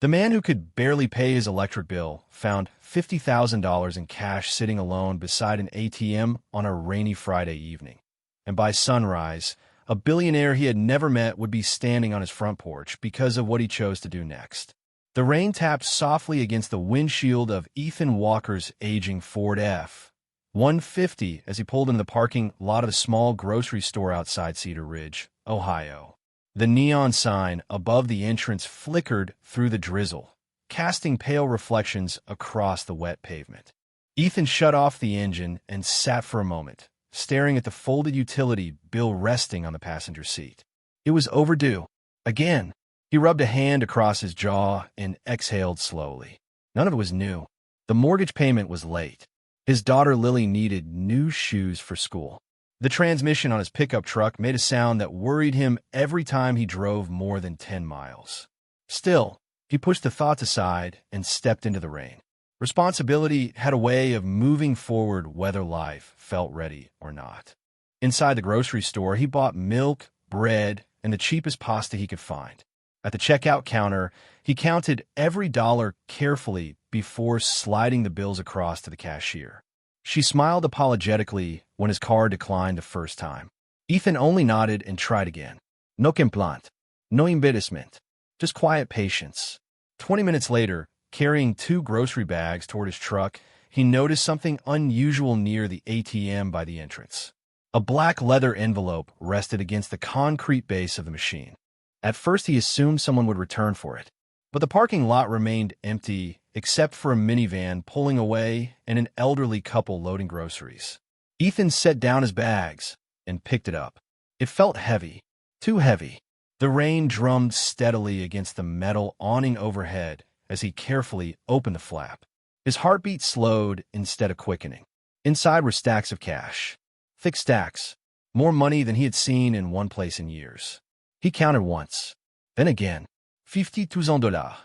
The man who could barely pay his electric bill found $50,000 in cash sitting alone beside an ATM on a rainy Friday evening. And by sunrise, a billionaire he had never met would be standing on his front porch because of what he chose to do next. The rain tapped softly against the windshield of Ethan Walker's aging Ford F-150 as he pulled into the parking lot of a small grocery store outside Cedar Ridge, Ohio. The neon sign above the entrance flickered through the drizzle, casting pale reflections across the wet pavement. Ethan shut off the engine and sat for a moment, staring at the folded utility bill resting on the passenger seat. It was overdue. Again. He rubbed a hand across his jaw and exhaled slowly. None of it was new. The mortgage payment was late. His daughter Lily needed new shoes for school. The transmission on his pickup truck made a sound that worried him every time he drove more than 10 miles. Still, he pushed the thoughts aside and stepped into the rain. Responsibility had a way of moving forward whether life felt ready or not. Inside the grocery store, he bought milk, bread, and the cheapest pasta he could find. At the checkout counter, he counted every dollar carefully before sliding the bills across to the cashier. She smiled apologetically when his card declined the first time. Ethan only nodded and tried again. No complaint. No embarrassment. Just quiet patience. 20 minutes later, carrying 2 grocery bags toward his truck, he noticed something unusual near the ATM by the entrance. A black leather envelope rested against the concrete base of the machine. At first, he assumed someone would return for it, but the parking lot remained empty except for a minivan pulling away and an elderly couple loading groceries. Ethan set down his bags and picked it up. It felt heavy, too heavy. The rain drummed steadily against the metal awning overhead as he carefully opened the flap. His heartbeat slowed instead of quickening. Inside were stacks of cash. Thick stacks, more money than he had seen in one place in years. He counted once, then again, $52,000.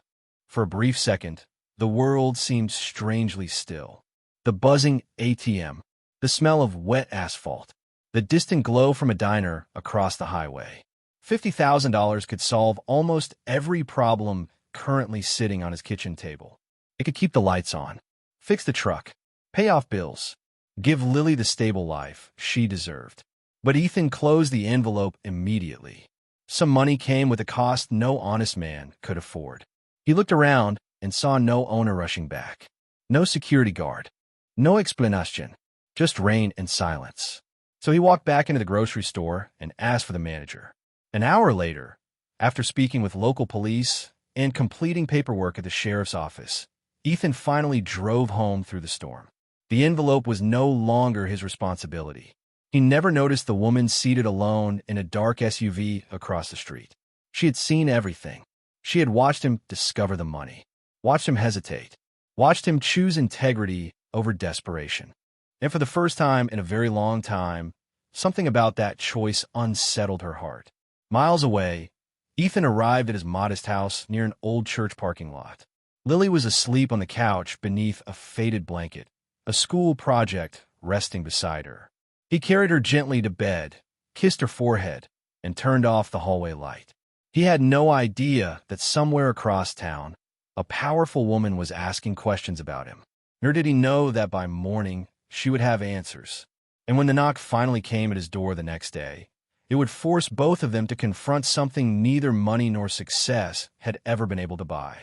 For a brief second, the world seemed strangely still. The buzzing ATM, the smell of wet asphalt, the distant glow from a diner across the highway. $50,000 could solve almost every problem currently sitting on his kitchen table. It could keep the lights on, fix the truck, pay off bills, give Lily the stable life she deserved. But Ethan closed the envelope immediately. Some money came with a cost no honest man could afford. He looked around and saw no owner rushing back. No security guard. No explanation. Just rain and silence. So he walked back into the grocery store and asked for the manager. An hour later, after speaking with local police and completing paperwork at the sheriff's office, Ethan finally drove home through the storm. The envelope was no longer his responsibility. He never noticed the woman seated alone in a dark SUV across the street. She had seen everything. She had watched him discover the money, watched him hesitate, watched him choose integrity over desperation. And for the first time in a very long time, something about that choice unsettled her heart. Miles away, Ethan arrived at his modest house near an old church parking lot. Lily was asleep on the couch beneath a faded blanket, a school project resting beside her. He carried her gently to bed, kissed her forehead, and turned off the hallway light. He had no idea that somewhere across town, a powerful woman was asking questions about him. Nor did he know that by morning, she would have answers. And when the knock finally came at his door the next day, it would force both of them to confront something neither money nor success had ever been able to buy.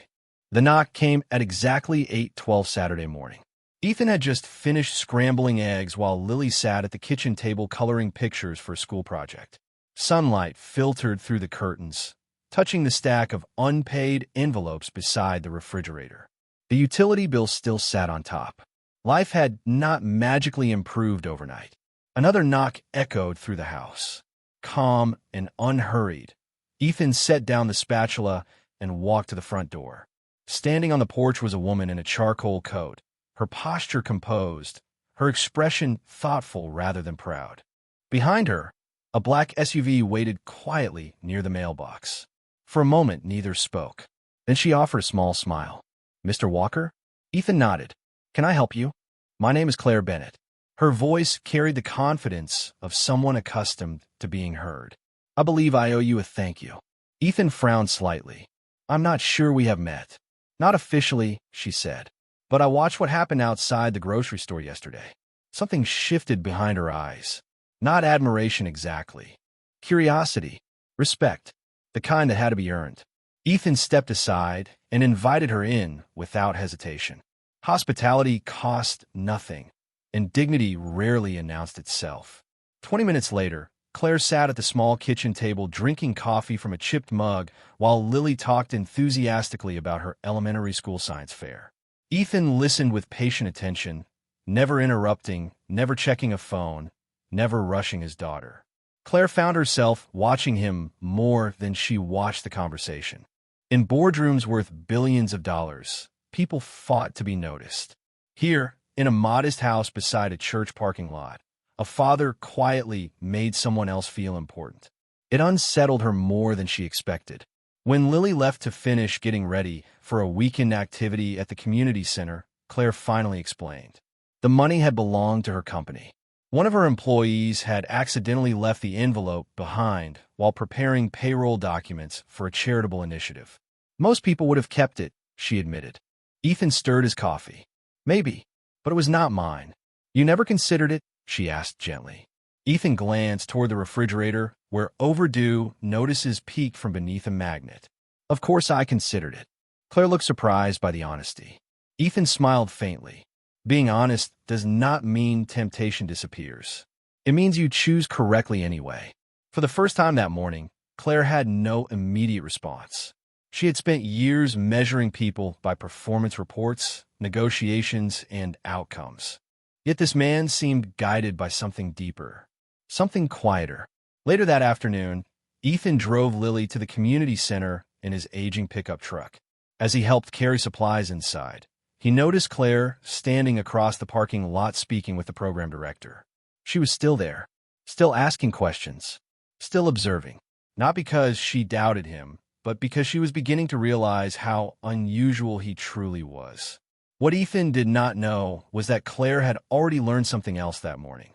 The knock came at exactly 8:12 Saturday morning. Ethan had just finished scrambling eggs while Lily sat at the kitchen table coloring pictures for a school project. Sunlight filtered through the curtains, touching the stack of unpaid envelopes beside the refrigerator. The utility bill still sat on top. Life had not magically improved overnight. Another knock echoed through the house. Calm and unhurried, Ethan set down the spatula and walked to the front door. Standing on the porch was a woman in a charcoal coat, her posture composed, her expression thoughtful rather than proud. Behind her, a black SUV waited quietly near the mailbox. For a moment, neither spoke. Then she offered a small smile. "Mr. Walker?" Ethan nodded. "Can I help you? My name is Claire Bennett." Her voice carried the confidence of someone accustomed to being heard. "I believe I owe you a thank you." Ethan frowned slightly. I'm not sure we have met. Not officially, she said. But I watched what happened outside the grocery store yesterday. Something shifted behind her eyes. Not admiration exactly. Curiosity. Respect. The kind that had to be earned. Ethan stepped aside and invited her in without hesitation. Hospitality cost nothing, and dignity rarely announced itself. 20 minutes later, Claire sat at the small kitchen table drinking coffee from a chipped mug while Lily talked enthusiastically about her elementary school science fair. Ethan listened with patient attention, never interrupting, never checking a phone, never rushing his daughter. Claire found herself watching him more than she watched the conversation. In boardrooms worth billions of dollars, people fought to be noticed. Here, in a modest house beside a church parking lot, a father quietly made someone else feel important. It unsettled her more than she expected. When Lily left to finish getting ready for a weekend activity at the community center, Claire finally explained. The money had belonged to her company. One of her employees had accidentally left the envelope behind while preparing payroll documents for a charitable initiative. Most people would have kept it, she admitted. Ethan stirred his coffee. Maybe, but it was not mine. You never considered it? She asked gently. Ethan glanced toward the refrigerator, where overdue notices peeked from beneath a magnet. Of course I considered it. Claire looked surprised by the honesty. Ethan smiled faintly. Being honest does not mean temptation disappears. It means you choose correctly anyway. For the first time that morning, Claire had no immediate response. She had spent years measuring people by performance reports, negotiations, and outcomes. Yet this man seemed guided by something deeper, something quieter. Later that afternoon, Ethan drove Lily to the community center in his aging pickup truck. As he helped carry supplies inside, he noticed Claire standing across the parking lot speaking with the program director. She was still there, still asking questions, still observing. Not because she doubted him, but because she was beginning to realize how unusual he truly was. What Ethan did not know was that Claire had already learned something else that morning.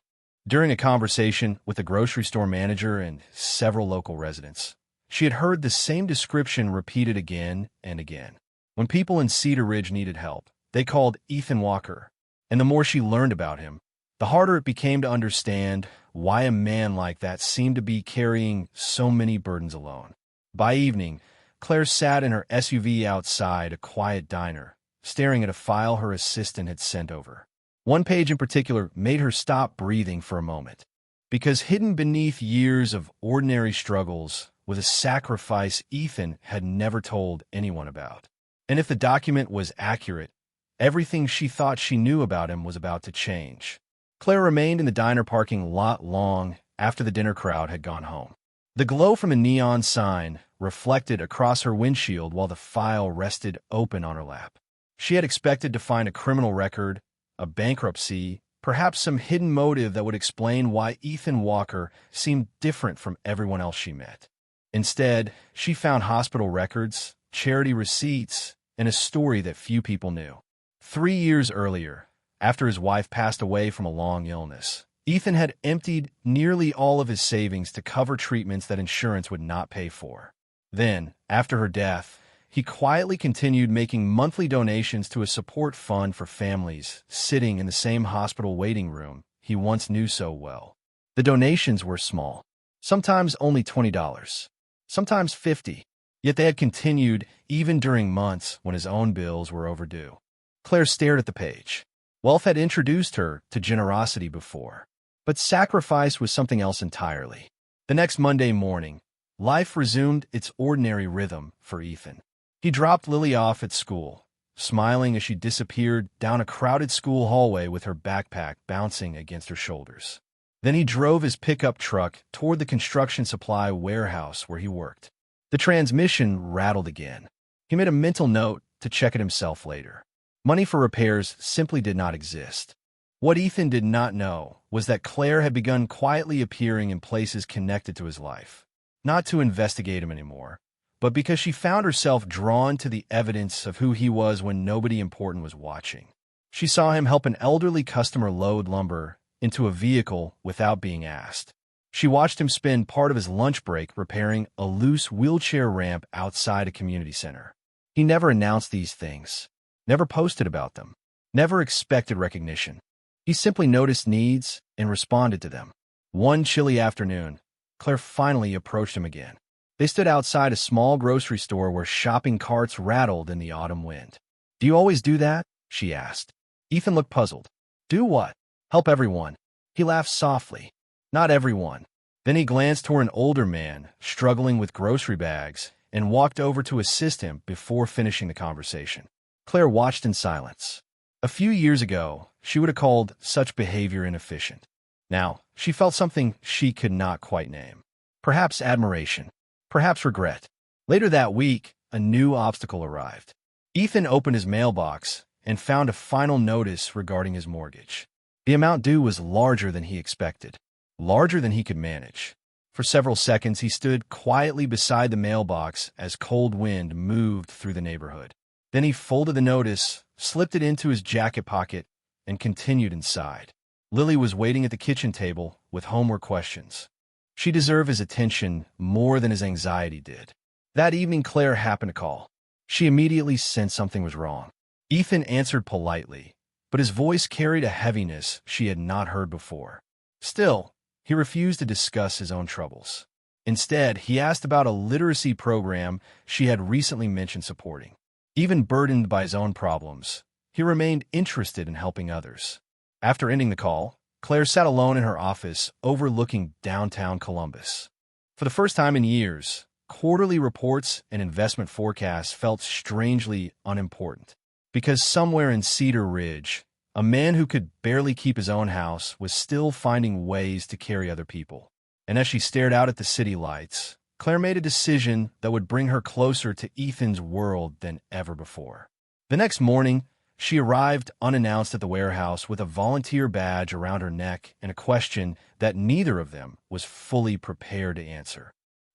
During a conversation with a grocery store manager and several local residents, she had heard the same description repeated again and again. When people in Cedar Ridge needed help, they called Ethan Walker, and the more she learned about him, the harder it became to understand why a man like that seemed to be carrying so many burdens alone. By evening, Claire sat in her SUV outside a quiet diner, staring at a file her assistant had sent over. One page in particular made her stop breathing for a moment, because hidden beneath years of ordinary struggles was a sacrifice Ethan had never told anyone about. And if the document was accurate, everything she thought she knew about him was about to change. Claire remained in the diner parking lot long after the dinner crowd had gone home. The glow from a neon sign reflected across her windshield while the file rested open on her lap. She had expected to find a criminal record, a bankruptcy, perhaps some hidden motive that would explain why Ethan Walker seemed different from everyone else she met. Instead, she found hospital records, charity receipts, and a story that few people knew. 3 years earlier, after his wife passed away from a long illness, Ethan had emptied nearly all of his savings to cover treatments that insurance would not pay for. Then, after her death, he quietly continued making monthly donations to a support fund for families sitting in the same hospital waiting room he once knew so well. The donations were small, sometimes only $20, sometimes $50, yet they had continued even during months when his own bills were overdue. Claire stared at the page. Wealth had introduced her to generosity before, but sacrifice was something else entirely. The next Monday morning, life resumed its ordinary rhythm for Ethan. He dropped Lily off at school, smiling as she disappeared down a crowded school hallway with her backpack bouncing against her shoulders. Then he drove his pickup truck toward the construction supply warehouse where he worked. The transmission rattled again. He made a mental note to check it himself later. Money for repairs simply did not exist. What Ethan did not know was that Claire had begun quietly appearing in places connected to his life, not to investigate him anymore, but because she found herself drawn to the evidence of who he was when nobody important was watching. She saw him help an elderly customer load lumber into a vehicle without being asked. She watched him spend part of his lunch break repairing a loose wheelchair ramp outside a community center. He never announced these things, never posted about them, never expected recognition. He simply noticed needs and responded to them. One chilly afternoon, Claire finally approached him again. They stood outside a small grocery store where shopping carts rattled in the autumn wind. "Do you always do that?" she asked. Ethan looked puzzled. "Do what?" "Help everyone." He laughed softly. "Not everyone." Then he glanced toward an older man struggling with grocery bags and walked over to assist him before finishing the conversation. Claire watched in silence. A few years ago, she would have called such behavior inefficient. Now, she felt something she could not quite name. Perhaps admiration. Perhaps regret. Later that week, a new obstacle arrived. Ethan opened his mailbox and found a final notice regarding his mortgage. The amount due was larger than he expected, larger than he could manage. For several seconds, he stood quietly beside the mailbox as cold wind moved through the neighborhood. Then he folded the notice, slipped it into his jacket pocket, and continued inside. Lily was waiting at the kitchen table with homework questions. She deserved his attention more than his anxiety did. That evening, Claire happened to call. She immediately sensed something was wrong. Ethan answered politely, but his voice carried a heaviness she had not heard before. Still, he refused to discuss his own troubles. Instead, he asked about a literacy program she had recently mentioned supporting. Even burdened by his own problems, he remained interested in helping others. After ending the call, Claire sat alone in her office overlooking downtown Columbus. For the first time in years, quarterly reports and investment forecasts felt strangely unimportant. Because somewhere in Cedar Ridge, a man who could barely keep his own house was still finding ways to carry other people. And as she stared out at the city lights, Claire made a decision that would bring her closer to Ethan's world than ever before. The next morning, she arrived unannounced at the warehouse with a volunteer badge around her neck and a question that neither of them was fully prepared to answer.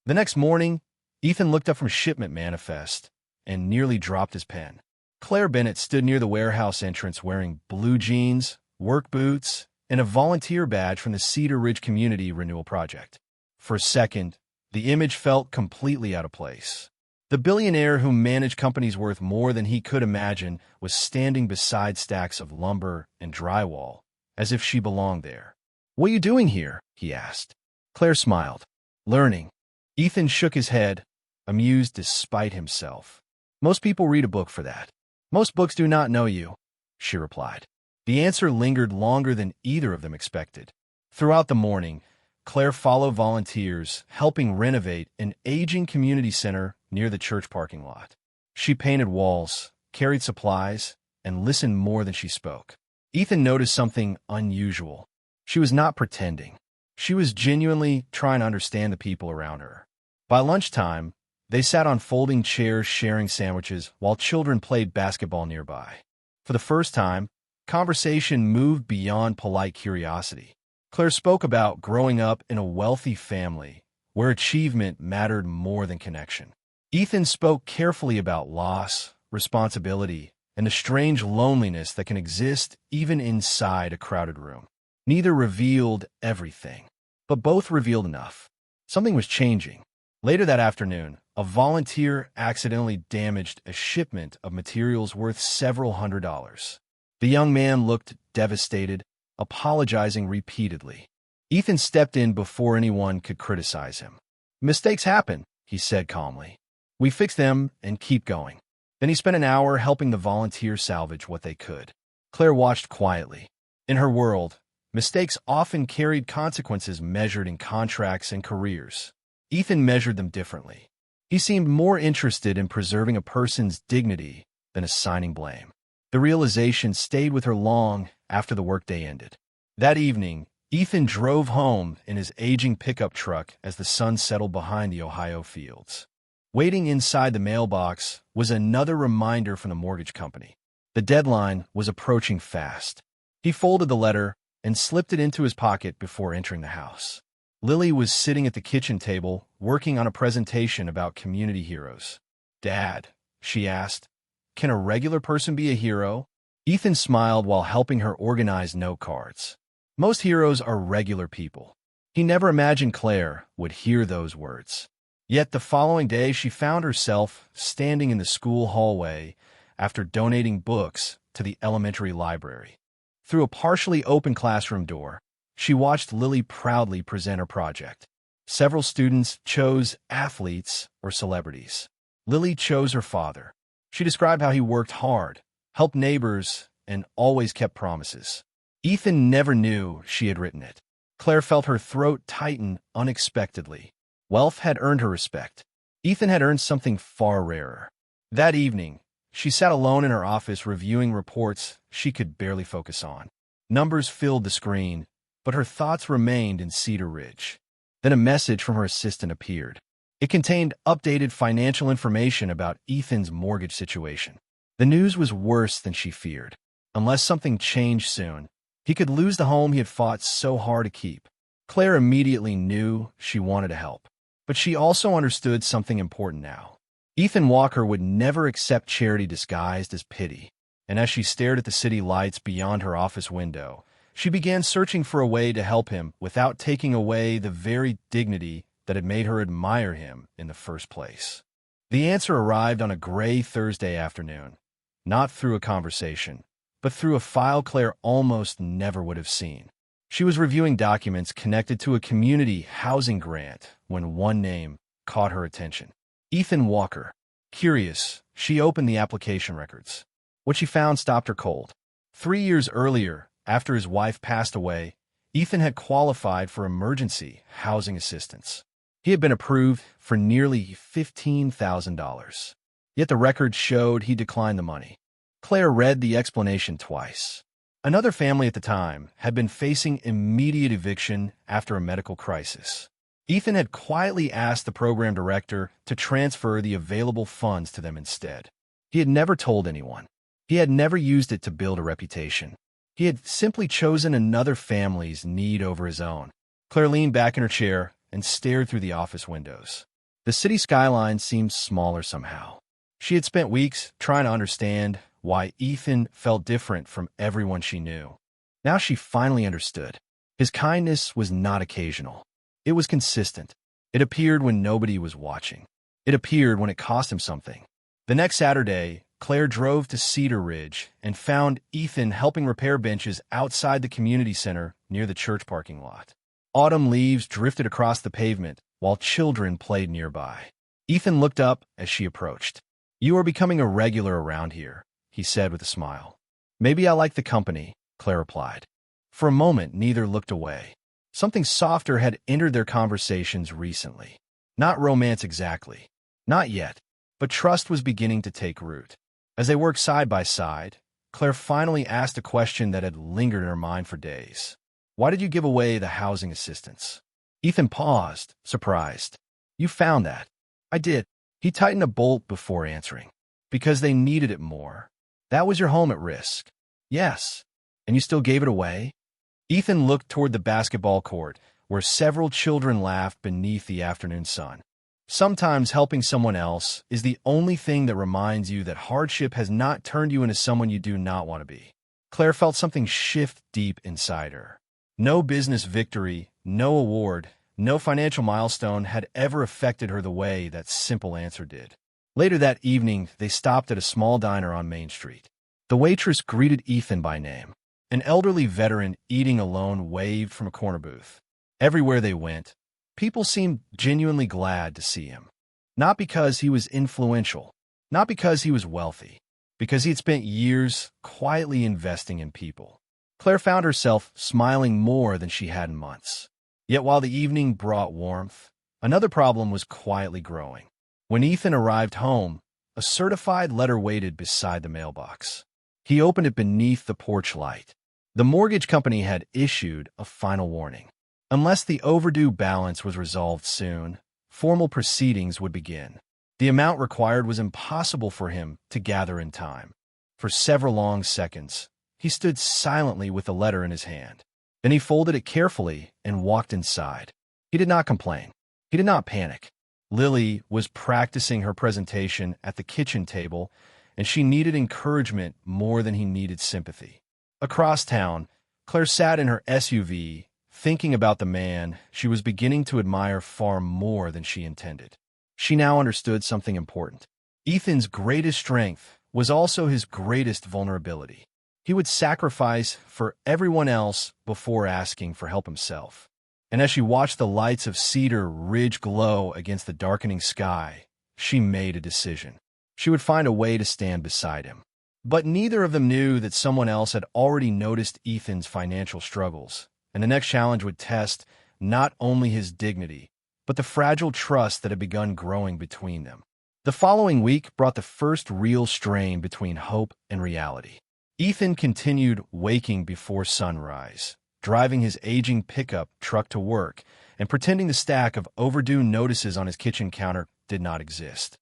The next morning, Ethan looked up from shipment manifest and nearly dropped his pen. Claire Bennett stood near the warehouse entrance wearing blue jeans, work boots, and a volunteer badge from the Cedar Ridge Community Renewal Project. For a second, the image felt completely out of place. The billionaire who managed companies worth more than he could imagine was standing beside stacks of lumber and drywall, as if she belonged there. "What are you doing here?" he asked. Claire smiled. "Learning." Ethan shook his head, amused despite himself. "Most people read a book for that. Most books do not know you," she replied. The answer lingered longer than either of them expected. Throughout the morning, Claire followed volunteers helping renovate an aging community center near the church parking lot. She painted walls, carried supplies, and listened more than she spoke. Ethan noticed something unusual. She was not pretending. She was genuinely trying to understand the people around her. By lunchtime, they sat on folding chairs sharing sandwiches while children played basketball nearby. For the first time, conversation moved beyond polite curiosity. Claire spoke about growing up in a wealthy family where achievement mattered more than connection. Ethan spoke carefully about loss, responsibility, and the strange loneliness that can exist even inside a crowded room. Neither revealed everything, but both revealed enough. Something was changing. Later that afternoon, a volunteer accidentally damaged a shipment of materials worth several $100s. The young man looked devastated, apologizing repeatedly. Ethan stepped in before anyone could criticize him. "Mistakes happen," he said calmly. "We fix them and keep going." Then he spent an hour helping the volunteers salvage what they could. Claire watched quietly. In her world, mistakes often carried consequences measured in contracts and careers. Ethan measured them differently. He seemed more interested in preserving a person's dignity than assigning blame. The realization stayed with her long after the workday ended. That evening, Ethan drove home in his aging pickup truck as the sun settled behind the Ohio fields. Waiting inside the mailbox was another reminder from the mortgage company. The deadline was approaching fast. He folded the letter and slipped it into his pocket before entering the house. Lily was sitting at the kitchen table, working on a presentation about community heroes. "Dad," she asked, "can a regular person be a hero?" Ethan smiled while helping her organize note cards. "Most heroes are regular people. He never imagined Claire would hear those words. Yet the following day she found herself standing in the school hallway after donating books to the elementary library. Through a partially open classroom door, she watched Lily proudly present her project. Several students chose athletes or celebrities. Lily chose her father. She described how he worked hard, helped neighbors, and always kept promises. Ethan never knew she had written it. Claire felt her throat tighten unexpectedly. Wealth had earned her respect. Ethan had earned something far rarer. That evening, she sat alone in her office reviewing reports she could barely focus on. Numbers filled the screen, but her thoughts remained in Cedar Ridge. Then a message from her assistant appeared. It contained updated financial information about Ethan's mortgage situation. The news was worse than she feared. Unless something changed soon, he could lose the home he had fought so hard to keep. Claire immediately knew she wanted to help. But she also understood something important now. Ethan Walker would never accept charity disguised as pity. And as she stared at the city lights beyond her office window, she began searching for a way to help him without taking away the very dignity that had made her admire him in the first place. The answer arrived on a gray Thursday afternoon, not through a conversation, but through a file Claire almost never would have seen. She was reviewing documents connected to a community housing grant when one name caught her attention. Ethan Walker. Curious, she opened the application records. What she found stopped her cold. 3 years earlier, after his wife passed away, Ethan had qualified for emergency housing assistance. He had been approved for nearly $15,000. Yet the record showed he declined the money. Claire read the explanation twice. Another family at the time had been facing immediate eviction after a medical crisis. Ethan had quietly asked the program director to transfer the available funds to them instead. He had never told anyone. He had never used it to build a reputation. He had simply chosen another family's need over his own. Claire leaned back in her chair and stared through the office windows. The city skyline seemed smaller somehow. She had spent weeks trying to understand why Ethan felt different from everyone she knew. Now she finally understood. His kindness was not occasional. It was consistent. It appeared when nobody was watching. It appeared when it cost him something. The next Saturday, Claire drove to Cedar Ridge and found Ethan helping repair benches outside the community center near the church parking lot. Autumn leaves drifted across the pavement while children played nearby. Ethan looked up as she approached. "You are becoming a regular around here," he said with a smile. "Maybe I like the company," Claire replied. For a moment, neither looked away. Something softer had entered their conversations recently. Not romance exactly. Not yet. But trust was beginning to take root. As they worked side by side, Claire finally asked a question that had lingered in her mind for days. "Why did you give away the housing assistance?" Ethan paused, surprised. "You found that." "I did." He tightened a bolt before answering. "Because they needed it more. That was your home at risk." "Yes." "And you still gave it away?" Ethan looked toward the basketball court, where several children laughed beneath the afternoon sun. Sometimes helping someone else is the only thing that reminds you that hardship has not turned you into someone you do not want to be. Claire felt something shift deep inside her. No business victory, no award, no financial milestone had ever affected her the way that simple answer did. Later that evening, they stopped at a small diner on Main Street. The waitress greeted Ethan by name. An elderly veteran eating alone waved from a corner booth. Everywhere they went, people seemed genuinely glad to see him. Not because he was influential, not because he was wealthy, because he had spent years quietly investing in people. Claire found herself smiling more than she had in months. Yet while the evening brought warmth, another problem was quietly growing. When Ethan arrived home, a certified letter waited beside the mailbox. He opened it beneath the porch light. The mortgage company had issued a final warning. Unless the overdue balance was resolved soon, formal proceedings would begin. The amount required was impossible for him to gather in time. For several long seconds, he stood silently with the letter in his hand. Then he folded it carefully and walked inside. He did not complain. He did not panic. Lily was practicing her presentation at the kitchen table, and she needed encouragement more than he needed sympathy. Across town, Claire sat in her SUV, thinking about the man she was beginning to admire far more than she intended. She now understood something important. Ethan's greatest strength was also his greatest vulnerability. He would sacrifice for everyone else before asking for help himself. And as she watched the lights of Cedar Ridge glow against the darkening sky, she made a decision. She would find a way to stand beside him. But neither of them knew that someone else had already noticed Ethan's financial struggles, and the next challenge would test not only his dignity, but the fragile trust that had begun growing between them. The following week brought the first real strain between hope and reality. Ethan continued waking before sunrise, driving his aging pickup truck to work, and pretending the stack of overdue notices on his kitchen counter did not exist.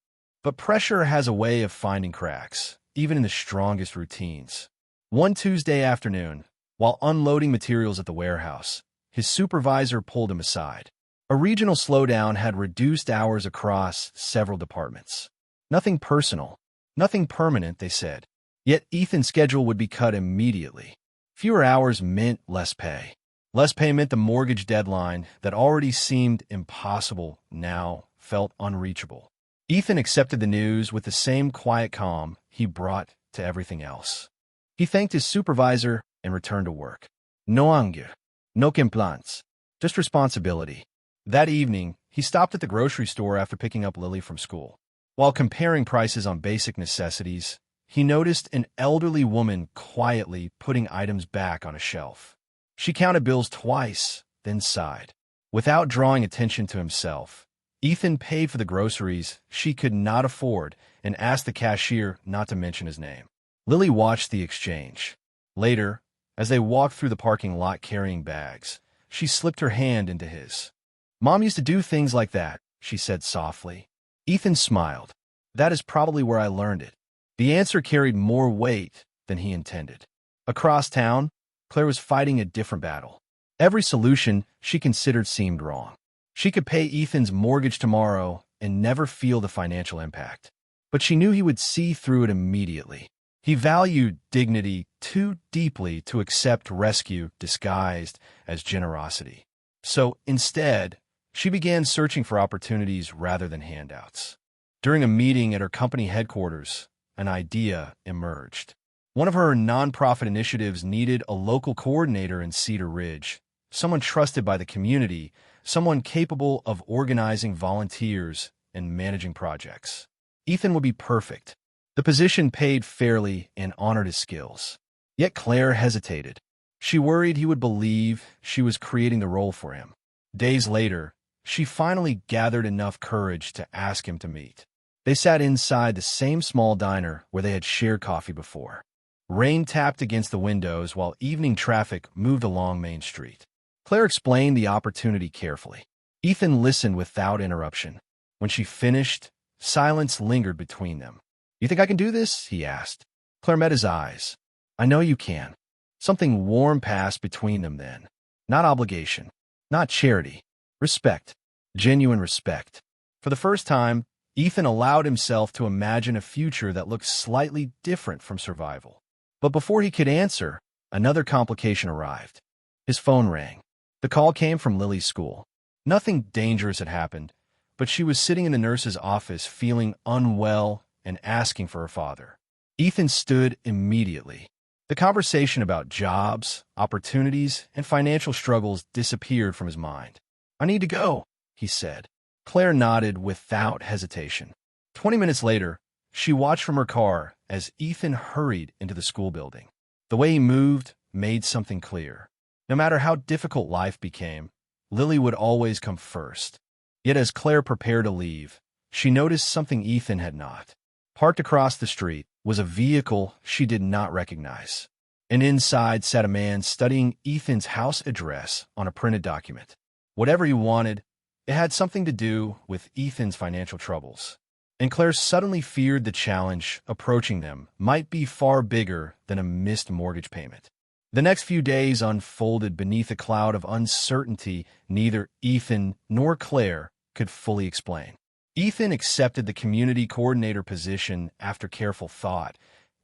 But pressure has a way of finding cracks, even in the strongest routines. One Tuesday afternoon, while unloading materials at the warehouse, his supervisor pulled him aside. A regional slowdown had reduced hours across several departments. Nothing personal, nothing permanent, they said. Yet Ethan's schedule would be cut immediately. Fewer hours meant less pay. Less pay meant the mortgage deadline that already seemed impossible now felt unreachable. Ethan accepted the news with the same quiet calm he brought to everything else. He thanked his supervisor and returned to work. No anger, no complaints, just responsibility. That evening, he stopped at the grocery store after picking up Lily from school. While comparing prices on basic necessities, he noticed an elderly woman quietly putting items back on a shelf. She counted bills twice, then sighed. Without drawing attention to himself, Ethan paid for the groceries she could not afford and asked the cashier not to mention his name. Lily watched the exchange. Later, as they walked through the parking lot carrying bags, she slipped her hand into his. "Mom used to do things like that," she said softly. Ethan smiled. "That is probably where I learned it." The answer carried more weight than he intended. Across town, Claire was fighting a different battle. Every solution she considered seemed wrong. She could pay Ethan's mortgage tomorrow and never feel the financial impact. But she knew he would see through it immediately. He valued dignity too deeply to accept rescue disguised as generosity. So instead, she began searching for opportunities rather than handouts. During a meeting at her company headquarters, an idea emerged. One of her nonprofit initiatives needed a local coordinator in Cedar Ridge, someone trusted by the community, someone capable of organizing volunteers and managing projects. Ethan would be perfect. The position paid fairly and honored his skills. Yet Claire hesitated. She worried he would believe she was creating the role for him. Days later, she finally gathered enough courage to ask him to meet. They sat inside the same small diner where they had shared coffee before. Rain tapped against the windows while evening traffic moved along Main Street. Claire explained the opportunity carefully. Ethan listened without interruption. When she finished, silence lingered between them. "You think I can do this?" he asked. Claire met his eyes. "I know you can." Something warm passed between them then. Not obligation, not charity. Respect. Genuine respect. For the first time, Ethan allowed himself to imagine a future that looked slightly different from survival. But before he could answer, another complication arrived. His phone rang. The call came from Lily's school. Nothing dangerous had happened, but she was sitting in the nurse's office feeling unwell and asking for her father. Ethan stood immediately. The conversation about jobs, opportunities, and financial struggles disappeared from his mind. "I need to go," he said. Claire nodded without hesitation. 20 minutes later, she watched from her car as Ethan hurried into the school building. The way he moved made something clear. No matter how difficult life became, Lily would always come first. Yet as Claire prepared to leave, she noticed something Ethan had not. Parked across the street was a vehicle she did not recognize. And inside sat a man studying Ethan's house address on a printed document. Whatever he wanted, it had something to do with Ethan's financial troubles. And Claire suddenly feared the challenge approaching them might be far bigger than a missed mortgage payment. The next few days unfolded beneath a cloud of uncertainty neither Ethan nor Claire could fully explain. Ethan accepted the community coordinator position after careful thought,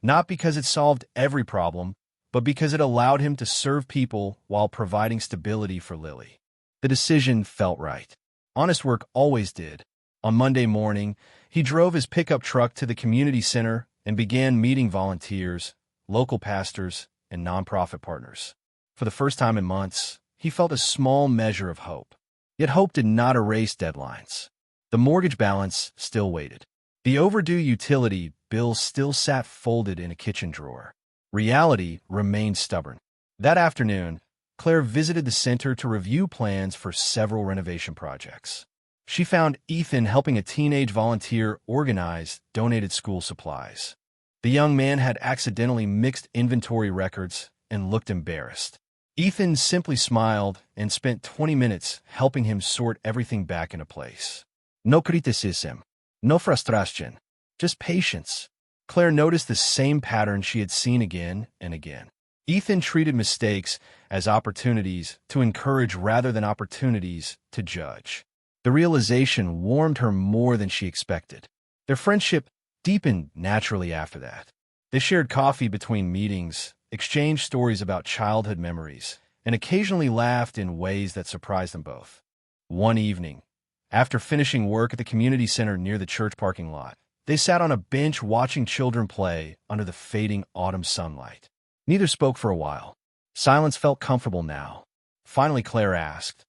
not because it solved every problem, but because it allowed him to serve people while providing stability for Lily. The decision felt right. Honest work always did. On Monday morning, he drove his pickup truck to the community center and began meeting volunteers, local pastors, and nonprofit partners. For the first time in months, he felt a small measure of hope. Yet hope did not erase deadlines. The mortgage balance still waited. The overdue utility bill still sat folded in a kitchen drawer. Reality remained stubborn. That afternoon, Claire visited the center to review plans for several renovation projects. She found Ethan helping a teenage volunteer organize donated school supplies. The young man had accidentally mixed inventory records and looked embarrassed. Ethan simply smiled and spent 20 minutes helping him sort everything back into place. No criticism, no frustration, just patience. Claire noticed the same pattern she had seen again and again. Ethan treated mistakes as opportunities to encourage rather than opportunities to judge. The realization warmed her more than she expected. Their friendship deepened naturally after that. They shared coffee between meetings, exchanged stories about childhood memories, and occasionally laughed in ways that surprised them both. One evening, after finishing work at the community center near the church parking lot, they sat on a bench watching children play under the fading autumn sunlight. Neither spoke for a while. Silence felt comfortable now. Finally, Claire asked,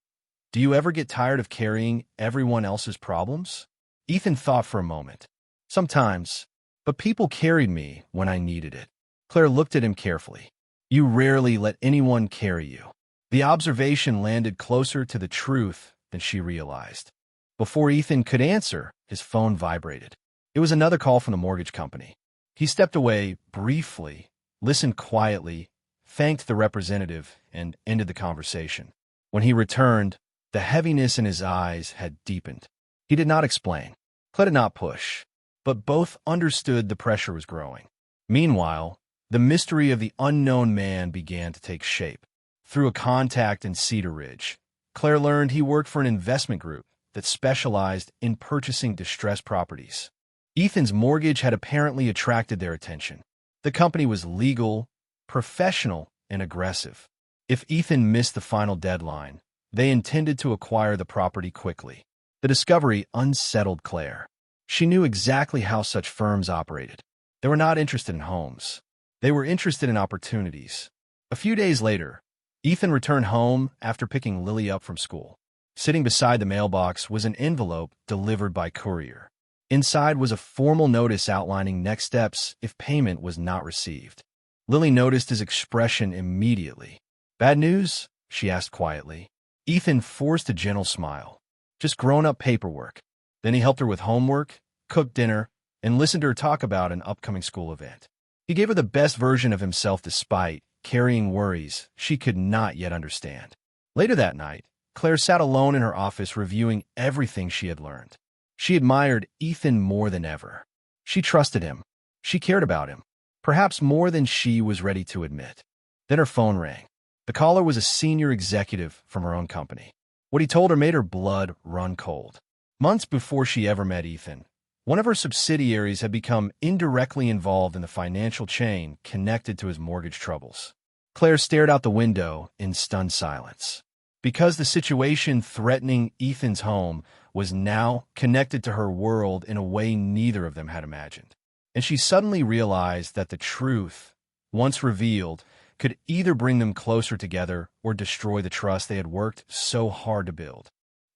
"Do you ever get tired of carrying everyone else's problems?" Ethan thought for a moment. "Sometimes, but people carried me when I needed it." Claire looked at him carefully. "You rarely let anyone carry you." The observation landed closer to the truth than she realized. Before Ethan could answer, his phone vibrated. It was another call from the mortgage company. He stepped away briefly, listened quietly, thanked the representative, and ended the conversation. When he returned, the heaviness in his eyes had deepened. He did not explain. Claire did not push, but both understood the pressure was growing. Meanwhile, the mystery of the unknown man began to take shape. Through a contact in Cedar Ridge, Claire learned he worked for an investment group that specialized in purchasing distressed properties. Ethan's mortgage had apparently attracted their attention. The company was legal, professional, and aggressive. If Ethan missed the final deadline, they intended to acquire the property quickly. The discovery unsettled Claire. She knew exactly how such firms operated. They were not interested in homes. They were interested in opportunities. A few days later, Ethan returned home after picking Lily up from school. Sitting beside the mailbox was an envelope delivered by courier. Inside was a formal notice outlining next steps if payment was not received. Lily noticed his expression immediately. "Bad news?" she asked quietly. Ethan forced a gentle smile. "Just grown-up paperwork." Then he helped her with homework, cooked dinner, and listened to her talk about an upcoming school event. He gave her the best version of himself despite carrying worries she could not yet understand. Later that night, Claire sat alone in her office reviewing everything she had learned. She admired Ethan more than ever. She trusted him. She cared about him, perhaps more than she was ready to admit. Then her phone rang. The caller was a senior executive from her own company. What he told her made her blood run cold. Months before she ever met Ethan, one of her subsidiaries had become indirectly involved in the financial chain connected to his mortgage troubles. Claire stared out the window in stunned silence. Because the situation threatening Ethan's home was now connected to her world in a way neither of them had imagined. And she suddenly realized that the truth, once revealed, could either bring them closer together or destroy the trust they had worked so hard to build.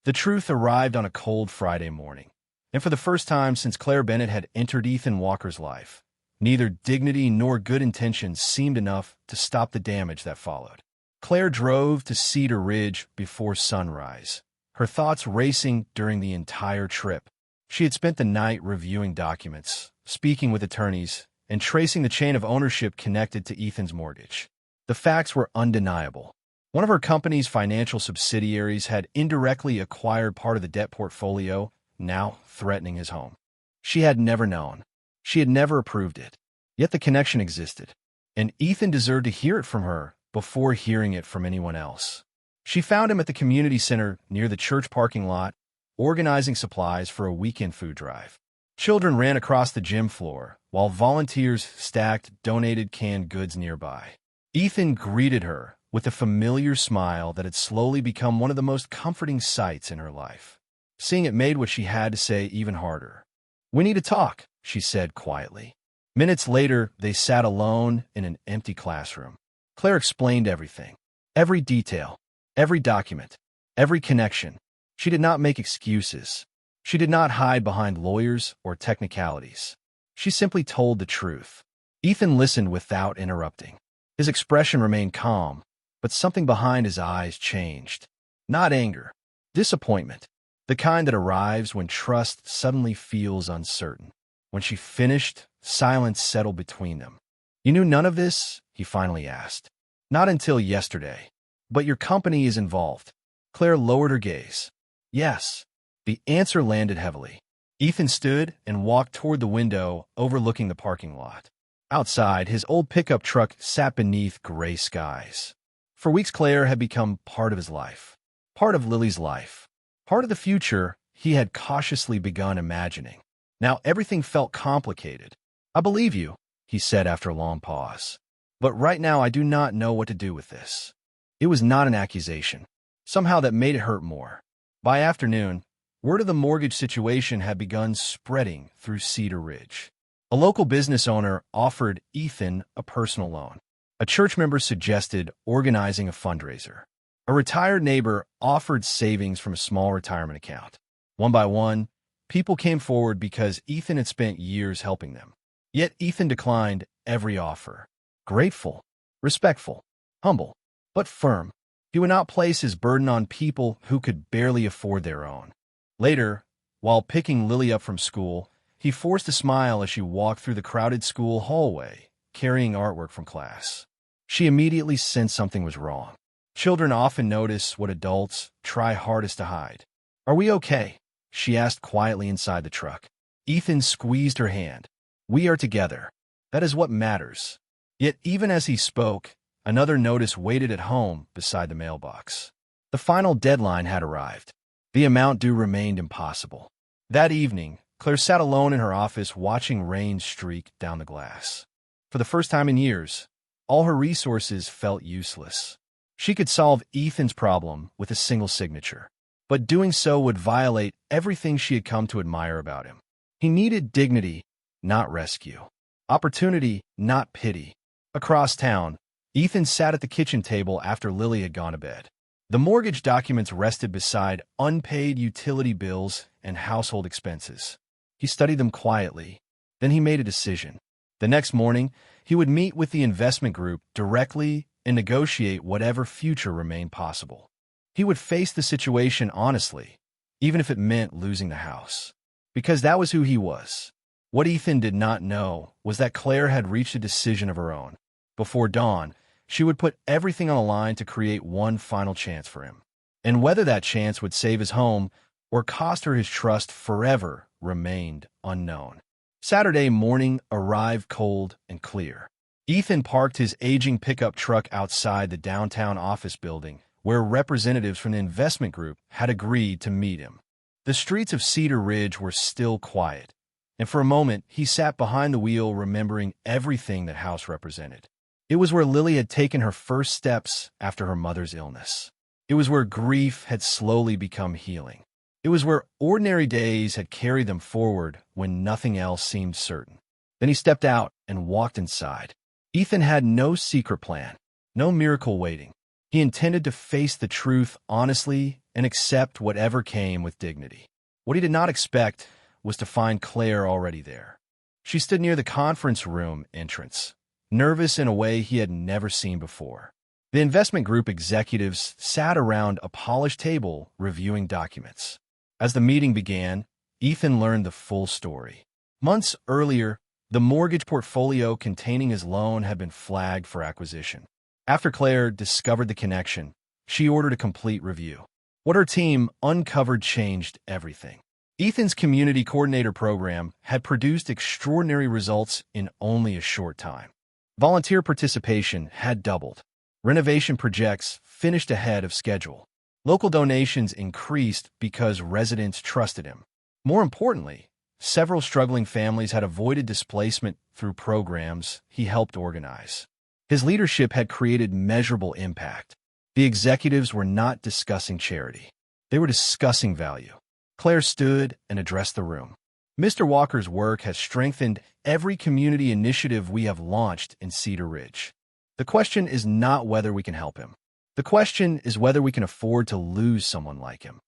The truth arrived on a cold Friday morning, and for the first time since Claire Bennett had entered Ethan Walker's life, neither dignity nor good intentions seemed enough to stop the damage that followed. Claire drove to Cedar Ridge before sunrise, her thoughts racing during the entire trip. She had spent the night reviewing documents, speaking with attorneys, and tracing the chain of ownership connected to Ethan's mortgage. The facts were undeniable. One of her company's financial subsidiaries had indirectly acquired part of the debt portfolio, now threatening his home. She had never known. She had never approved it. Yet the connection existed, and Ethan deserved to hear it from her before hearing it from anyone else. She found him at the community center near the church parking lot, organizing supplies for a weekend food drive. Children ran across the gym floor, while volunteers stacked donated canned goods nearby. Ethan greeted her with a familiar smile that had slowly become one of the most comforting sights in her life. Seeing it made what she had to say even harder. "We need to talk," she said quietly. Minutes later, they sat alone in an empty classroom. Claire explained everything. Every detail. Every document. Every connection. She did not make excuses. She did not hide behind lawyers or technicalities. She simply told the truth. Ethan listened without interrupting. His expression remained calm, but something behind his eyes changed. Not anger. Disappointment. The kind that arrives when trust suddenly feels uncertain. When she finished, silence settled between them. "You knew none of this?" he finally asked. "Not until yesterday. But your company is involved." Claire lowered her gaze. "Yes." The answer landed heavily. Ethan stood and walked toward the window overlooking the parking lot. Outside, his old pickup truck sat beneath gray skies. For weeks, Claire had become part of his life. Part of Lily's life. Part of the future he had cautiously begun imagining. Now everything felt complicated. "I believe you," he said after a long pause. "But right now I do not know what to do with this." It was not an accusation. Somehow that made it hurt more. By afternoon, word of the mortgage situation had begun spreading through Cedar Ridge. A local business owner offered Ethan a personal loan. A church member suggested organizing a fundraiser. A retired neighbor offered savings from a small retirement account. One by one, people came forward because Ethan had spent years helping them. Yet Ethan declined every offer. Grateful, respectful, humble, but firm. He would not place his burden on people who could barely afford their own. Later, while picking Lily up from school, he forced a smile as she walked through the crowded school hallway, carrying artwork from class. She immediately sensed something was wrong. Children often notice what adults try hardest to hide. "Are we okay?" she asked quietly inside the truck. Ethan squeezed her hand. "We are together. That is what matters." Yet even as he spoke, another notice waited at home beside the mailbox. The final deadline had arrived. The amount due remained impossible. That evening, Claire sat alone in her office watching rain streak down the glass. For the first time in years, all her resources felt useless. She could solve Ethan's problem with a single signature, but doing so would violate everything she had come to admire about him. He needed dignity, not rescue. Opportunity, not pity. Across town, Ethan sat at the kitchen table after Lily had gone to bed. The mortgage documents rested beside unpaid utility bills and household expenses. He studied them quietly. Then he made a decision. The next morning, he would meet with the investment group directly and negotiate whatever future remained possible. He would face the situation honestly, even if it meant losing the house. Because that was who he was. What Ethan did not know was that Claire had reached a decision of her own. Before dawn, she would put everything on the line to create one final chance for him. And whether that chance would save his home or cost her his trust forever remained unknown. Saturday morning arrived cold and clear. Ethan parked his aging pickup truck outside the downtown office building, where representatives from the investment group had agreed to meet him. The streets of Cedar Ridge were still quiet, and for a moment he sat behind the wheel remembering everything that house represented. It was where Lily had taken her first steps after her mother's illness. It was where grief had slowly become healing. It was where ordinary days had carried them forward when nothing else seemed certain. Then he stepped out and walked inside. Ethan had no secret plan, no miracle waiting. He intended to face the truth honestly and accept whatever came with dignity. What he did not expect was to find Claire already there. She stood near the conference room entrance, nervous in a way he had never seen before. The investment group executives sat around a polished table reviewing documents. As the meeting began, Ethan learned the full story. Months earlier, the mortgage portfolio containing his loan had been flagged for acquisition. After Claire discovered the connection, she ordered a complete review. What her team uncovered changed everything. Ethan's community coordinator program had produced extraordinary results in only a short time. Volunteer participation had doubled. Renovation projects finished ahead of schedule. Local donations increased because residents trusted him. More importantly, several struggling families had avoided displacement through programs he helped organize. His leadership had created measurable impact. The executives were not discussing charity. They were discussing value. Claire stood and addressed the room. Mr. Walker's work has strengthened every community initiative we have launched in Cedar Ridge. The question is not whether we can help him. The question is whether we can afford to lose someone like him.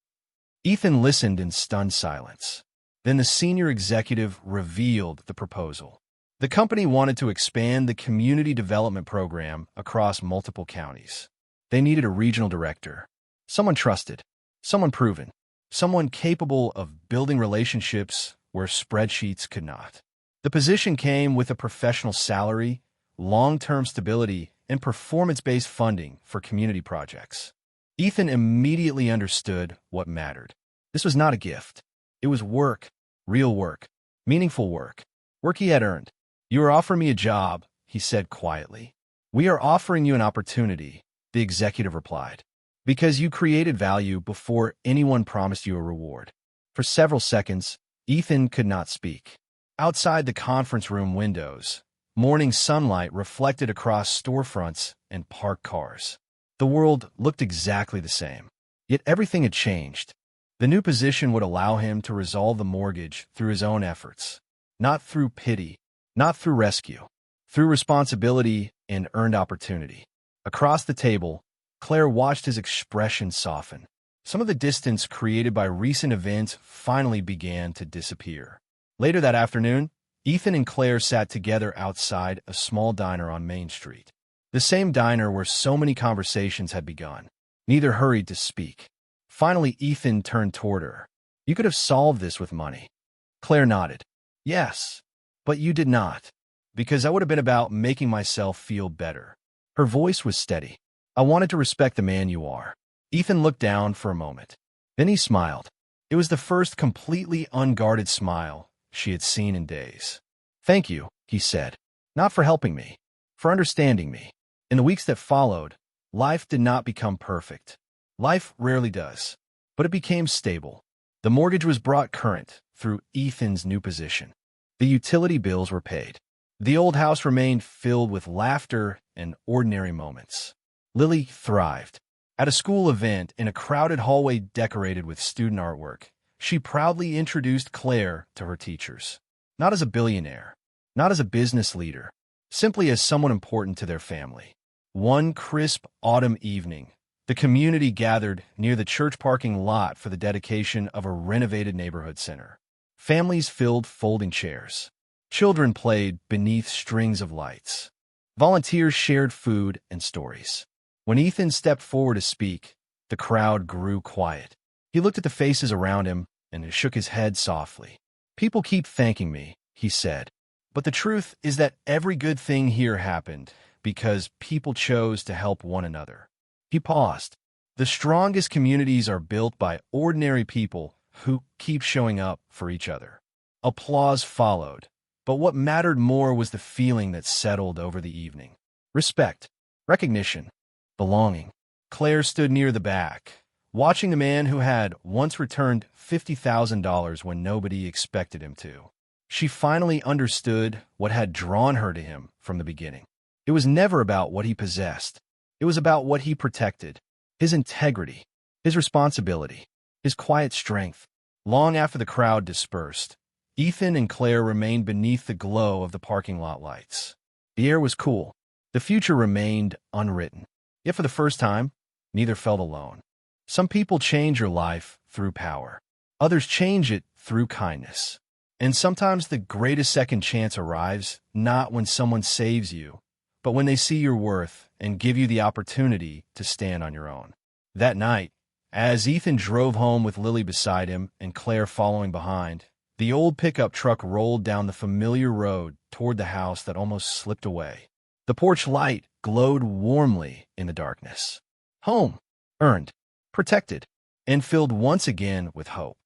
Ethan listened in stunned silence. Then the senior executive revealed the proposal. The company wanted to expand the community development program across multiple counties. They needed a regional director, someone trusted, someone proven, someone capable of building relationships where spreadsheets could not. The position came with a professional salary, long-term stability, and performance-based funding for community projects. Ethan immediately understood what mattered. This was not a gift. It was work, real work, meaningful work, work he had earned. "You are offering me a job," he said quietly. "We are offering you an opportunity," the executive replied, "because you created value before anyone promised you a reward." For several seconds, Ethan could not speak. Outside the conference room windows, morning sunlight reflected across storefronts and parked cars. The world looked exactly the same. Yet everything had changed. The new position would allow him to resolve the mortgage through his own efforts, not through pity, not through rescue, through responsibility and earned opportunity. Across the table, Claire watched his expression soften. Some of the distance created by recent events finally began to disappear. Later that afternoon, Ethan and Claire sat together outside a small diner on Main Street. The same diner where so many conversations had begun. Neither hurried to speak. Finally, Ethan turned toward her. "You could have solved this with money." Claire nodded. "Yes, but you did not, because that would have been about making myself feel better." Her voice was steady. "I wanted to respect the man you are." Ethan looked down for a moment. Then he smiled. It was the first completely unguarded smile she had seen in days. "Thank you," he said. "Not for helping me, for understanding me." In the weeks that followed, life did not become perfect. Life rarely does, but it became stable. The mortgage was brought current through Ethan's new position. The utility bills were paid. The old house remained filled with laughter and ordinary moments. Lily thrived. At a school event in a crowded hallway decorated with student artwork, she proudly introduced Claire to her teachers. Not as a billionaire, not as a business leader, simply as someone important to their family. One crisp autumn evening, the community gathered near the church parking lot for the dedication of a renovated neighborhood center. Families filled folding chairs. Children played beneath strings of lights. Volunteers shared food and stories. When Ethan stepped forward to speak, the crowd grew quiet. He looked at the faces around him and shook his head softly. "People keep thanking me," he said, "but the truth is that every good thing here happened because people chose to help one another." He paused. "The strongest communities are built by ordinary people who keep showing up for each other." Applause followed, but what mattered more was the feeling that settled over the evening. Respect, recognition, belonging. Claire stood near the back, watching the man who had once returned $50,000 when nobody expected him to. She finally understood what had drawn her to him from the beginning. It was never about what he possessed. It was about what he protected, his integrity, his responsibility, his quiet strength. Long after the crowd dispersed, Ethan and Claire remained beneath the glow of the parking lot lights. The air was cool. The future remained unwritten. Yet for the first time, neither felt alone. Some people change your life through power. Others change it through kindness. And sometimes the greatest second chance arrives not when someone saves you, but when they see your worth and give you the opportunity to stand on your own. That night, as Ethan drove home with Lily beside him and Claire following behind, the old pickup truck rolled down the familiar road toward the house that almost slipped away. The porch light glowed warmly in the darkness. Home, earned, protected, and filled once again with hope.